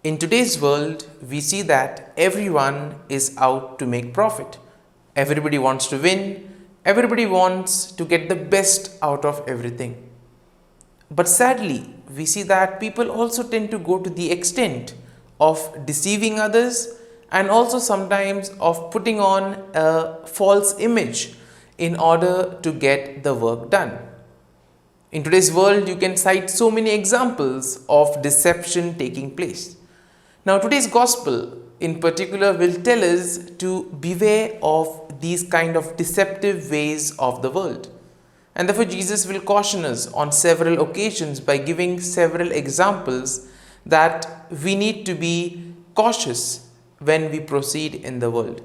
In today's world, we see that everyone is out to make profit. Everybody wants to win, everybody wants to get the best out of everything. But sadly, we see that people also tend to go to the extent of deceiving others and also sometimes of putting on a false image in order to get the work done. In today's world, you can cite so many examples of deception taking place. Now, today's gospel in particular will tell us to beware of these kind of deceptive ways of the world. And therefore, Jesus will caution us on several occasions by giving several examples that we need to be cautious when we proceed in the world.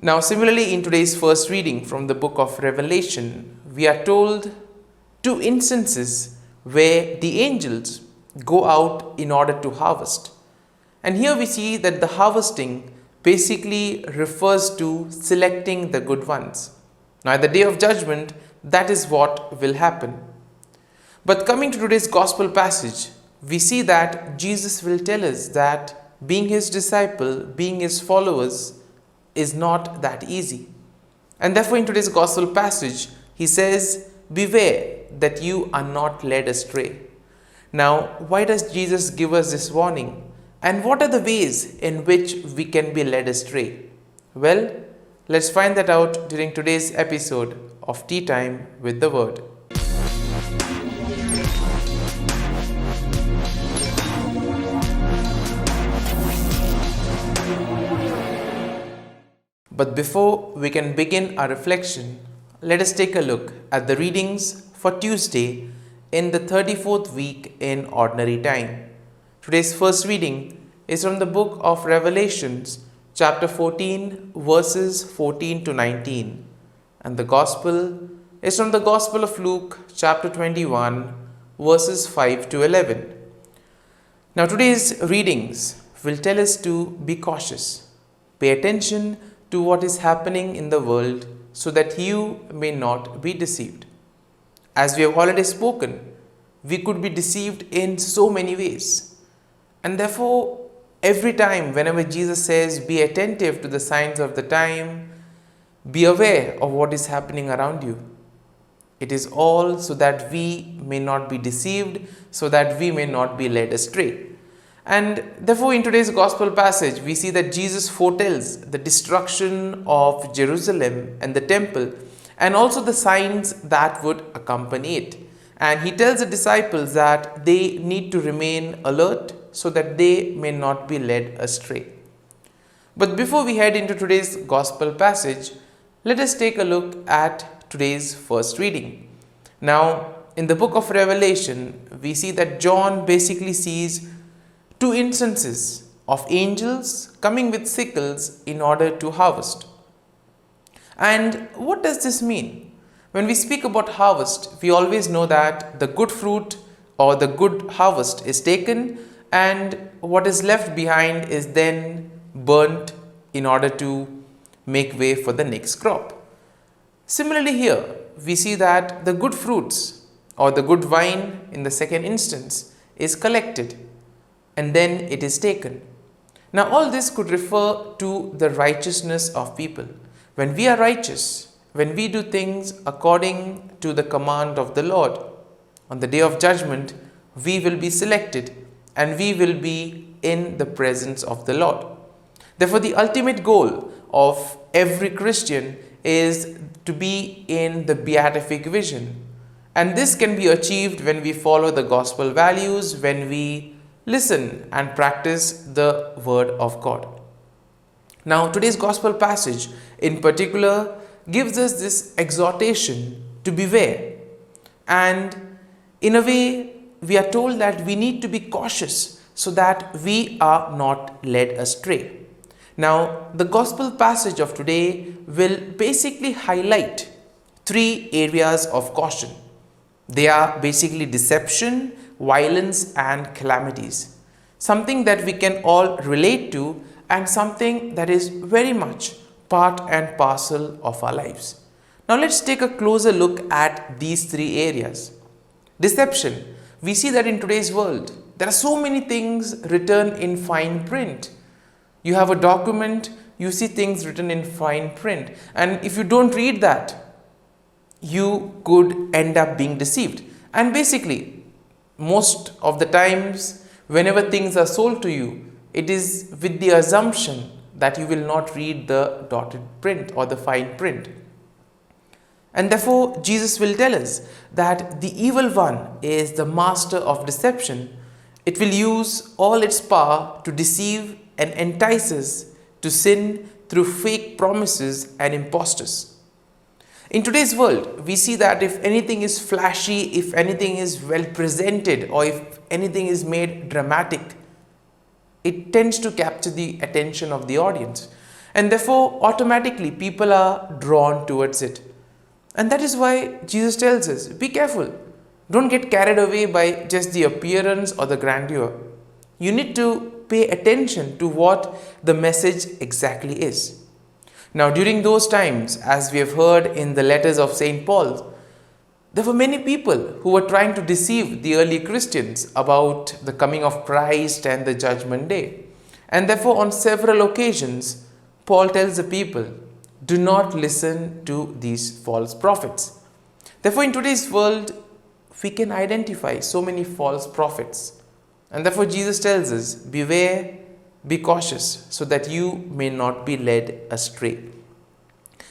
Now, similarly, in today's first reading from the book of Revelation, we are told two instances where the angels go out in order to harvest. And here we see that the harvesting basically refers to selecting the good ones. Now, at the day of judgment, that is what will happen. But coming to today's gospel passage, we see that Jesus will tell us that being his disciple, being his followers, is not that easy. And therefore, in today's gospel passage, he says, beware that you are not led astray. Now, why does Jesus give us this warning? And what are the ways in which we can be led astray? Well, let's find that out during today's episode of Tea Time with the Word. But before we can begin our reflection, let us take a look at the readings for Tuesday in the 34th week in Ordinary Time. Today's first reading is from the book of Revelations, chapter 14, verses 14 to 19. And the Gospel is from the Gospel of Luke, chapter 21, verses 5 to 11. Now, today's readings will tell us to be cautious. Pay attention to what is happening in the world so that you may not be deceived. As we have already spoken, we could be deceived in so many ways. And therefore, every time whenever Jesus says, be attentive to the signs of the time, be aware of what is happening around you. It is all so that we may not be deceived, so that we may not be led astray. And therefore, in today's gospel passage, we see that Jesus foretells the destruction of Jerusalem and the temple, and also the signs that would accompany it. And he tells the disciples that they need to remain alert so that they may not be led astray. But before we head into today's gospel passage, let us take a look at today's first reading. Now, in the book of Revelation, we see that John basically sees two instances of angels coming with sickles in order to harvest. And what does this mean? When we speak about harvest, we always know that the good fruit or the good harvest is taken, and what is left behind is then burnt in order to make way for the next crop. Similarly here, we see that the good fruits or the good wine in the second instance is collected and then it is taken. Now, all this could refer to the righteousness of people. When we are righteous, when we do things according to the command of the Lord, on the day of judgment, we will be selected and we will be in the presence of the Lord. Therefore, the ultimate goal of every Christian is to be in the beatific vision. And this can be achieved when we follow the gospel values, when we listen and practice the word of God. Now, today's gospel passage in particular gives us this exhortation to beware. And in a way, we are told that we need to be cautious so that we are not led astray. Now, the gospel passage of today will basically highlight three areas of caution. They are basically deception, violence, and calamities. Something that we can all relate to and something that is very much part and parcel of our lives. Now, let's take a closer look at these three areas. Deception. We see that in today's world, there are so many things written in fine print. You have a document, you see things written in fine print, and if you don't read that, you could end up being deceived. And basically, most of the times, whenever things are sold to you, it is with the assumption that you will not read the dotted print or the fine print. And therefore, Jesus will tell us that the evil one is the master of deception. It will use all its power to deceive and entice us to sin through fake promises and impostors. In today's world, we see that if anything is flashy, if anything is well presented, or if anything is made dramatic, it tends to capture the attention of the audience. And therefore, automatically, people are drawn towards it. And that is why Jesus tells us, be careful. Don't get carried away by just the appearance or the grandeur. You need to pay attention to what the message exactly is. Now, during those times, as we have heard in the letters of St. Paul, there were many people who were trying to deceive the early Christians about the coming of Christ and the judgment day. And therefore, on several occasions, Paul tells the people, do not listen to these false prophets. Therefore, in today's world, we can identify so many false prophets. And therefore, Jesus tells us, beware, be cautious, so that you may not be led astray.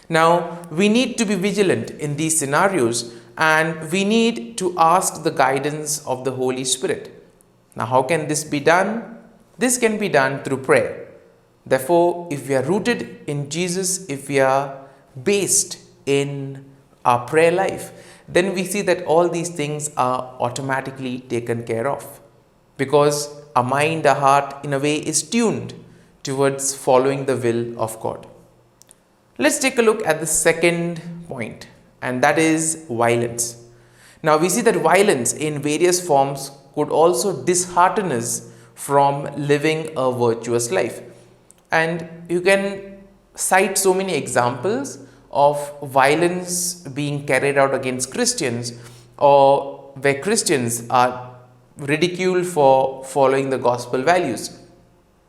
Now, we need to be vigilant in these scenarios, and we need to ask the guidance of the Holy Spirit. Now, how can this be done? This can be done through prayer. Therefore, if we are rooted in Jesus, if we are based in our prayer life, then we see that all these things are automatically taken care of, because our mind, our heart, in a way, is tuned towards following the will of God. Let's take a look at the second point, and that is violence. Now, we see that violence in various forms could also dishearten us from living a virtuous life. And you can cite so many examples of violence being carried out against Christians, or where Christians are ridiculed for following the gospel values.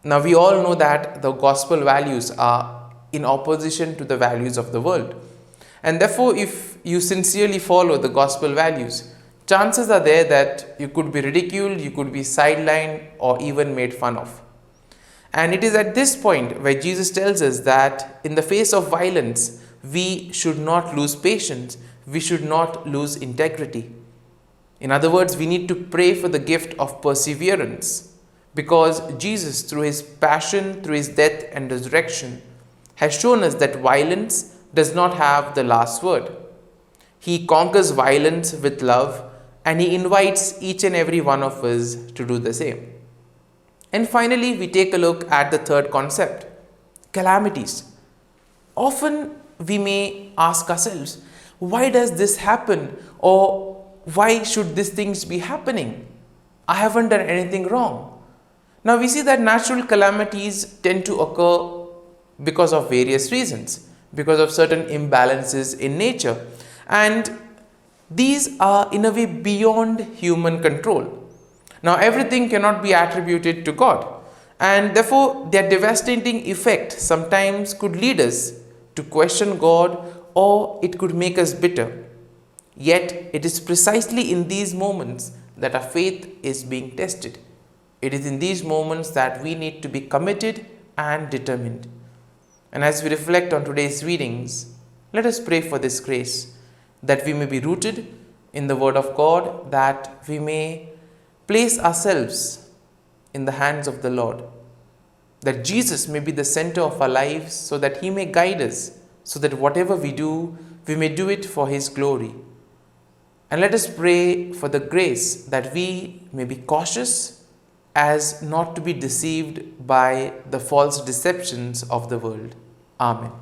Now, we all know that the gospel values are in opposition to the values of the world. And therefore, if you sincerely follow the gospel values, chances are there that you could be ridiculed, you could be sidelined, or even made fun of. And it is at this point where Jesus tells us that in the face of violence, we should not lose patience, we should not lose integrity. In other words, we need to pray for the gift of perseverance, because Jesus, through his passion, through his death and resurrection, has shown us that violence does not have the last word. He conquers violence with love, and he invites each and every one of us to do the same. And finally, we take a look at the third concept, calamities. Often we may ask ourselves, why does this happen? Or why should these things be happening? I haven't done anything wrong. Now, we see that natural calamities tend to occur because of various reasons, because of certain imbalances in nature. And these are in a way beyond human control. Now, everything cannot be attributed to God, and therefore their devastating effect sometimes could lead us to question God, or it could make us bitter. Yet, it is precisely in these moments that our faith is being tested. It is in these moments that we need to be committed and determined. And as we reflect on today's readings, let us pray for this grace, that we may be rooted in the Word of God, that we may place ourselves in the hands of the Lord, that Jesus may be the center of our lives, so that he may guide us, so that whatever we do, we may do it for his glory. And let us pray for the grace that we may be cautious as not to be deceived by the false deceptions of the world. Amen.